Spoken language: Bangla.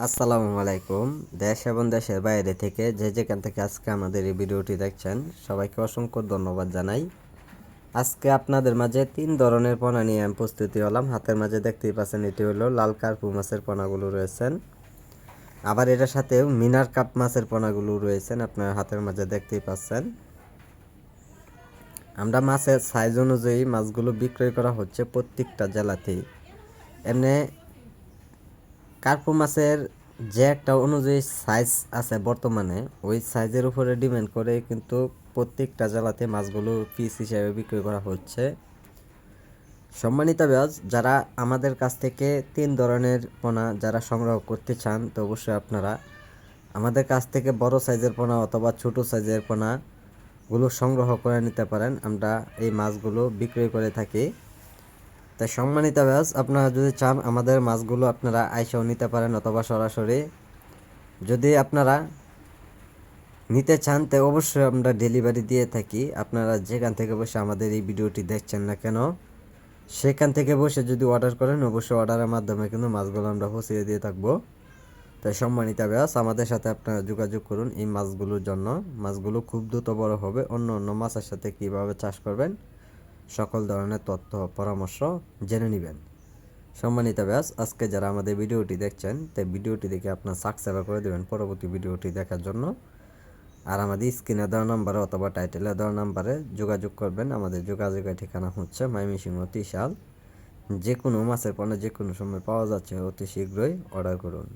আসসালামু আলাইকুম। দেশ এবং দেশের বাইরে থেকে যে যেখান থেকে আজকে আমাদের এই ভিডিওটি দেখছেন সবাইকে অসংখ্য ধন্যবাদ জানাই। আজকে আপনাদের মাঝে 3 ধরনের পোনা নিয়ে আমি প্রস্তুতি হলাম। হাতের মাঝে দেখতেই পাচ্ছেন এটি হলো লাল কার্পু মাছের পোনাগুলো রয়েছেন। আবার এটার সাথেও মিনার কাপ মাছের পোনাগুলো রয়েছেন, আপনার হাতের মাঝে দেখতেই পাচ্ছেন। আমরা মাছের সাইজ অনুযায়ী মাছগুলো বিক্রয় করা হচ্ছে প্রত্যেকটা জেলাতেই। এমনি কার্পু মাছের যে একটা অনুযায়ী সাইজ আছে বর্তমানে, ওই সাইজের উপরে ডিপেন্ড করে কিন্তু প্রত্যেকটা জেলাতে মাছগুলো পিস হিসাবে বিক্রি করা হচ্ছে। সম্মানিত ভিউয়ার্স, যারা আমাদের কাছ থেকে 3 ধরনের পোনা যারা সংগ্রহ করতে চান, তো অবশ্যই আপনারা আমাদের কাছ থেকে বড় সাইজের পোনা অথবা ছোট সাইজের পোনাগুলো সংগ্রহ করে নিতে পারেন। আমরা এই মাছগুলো বিক্রি করে থাকি। তাই সম্মানিত ভিউয়ার্স, আপনারা যদি চান আমাদের মাছগুলো আপনারা আইসাও নিতে পারেন অথবা সরাসরি যদি আপনারা নিতে চান তো অবশ্যই আমরা ডেলিভারি দিয়ে থাকি। আপনারা যেখান থেকে বসে আমাদের এই ভিডিওটি দেখছেন না কেন, সেখান থেকে বসে যদি অর্ডার করেন অবশ্যই অর্ডারের মাধ্যমে কিন্তু মাছগুলো আমরা পৌঁছে দিয়ে থাকবো। তাই সম্মানিত ভিউয়ার্স, আমাদের সাথে আপনারা যোগাযোগ করুন এই মাছগুলোর জন্য। মাছগুলো খুব দ্রুত বড় হবে। অন্য অন্য মাছের সাথে কীভাবে চাষ করবেন সকল ধরনের তথ্য পরামর্শ জেনে নেবেন। সম্মানিত ভিউয়ার্স, আজকে যারা আমাদের ভিডিওটি দেখছেন তাই ভিডিওটি দেখে আপনার সাবস্ক্রাইব করে দেবেন পরবর্তী ভিডিওটি দেখার জন্য। আর আমাদের স্ক্রিনে দেওয়া নাম্বারে অথবা টাইটেলে দেওয়া নাম্বারে যোগাযোগ করবেন। আমাদের যোগাযোগের ঠিকানা হচ্ছে ময়মনসিংহ ত্রিশাল। যে কোনো মাছের পণ্য যে কোনো সময় পাওয়া যাচ্ছে, অতি শীঘ্রই অর্ডার করুন।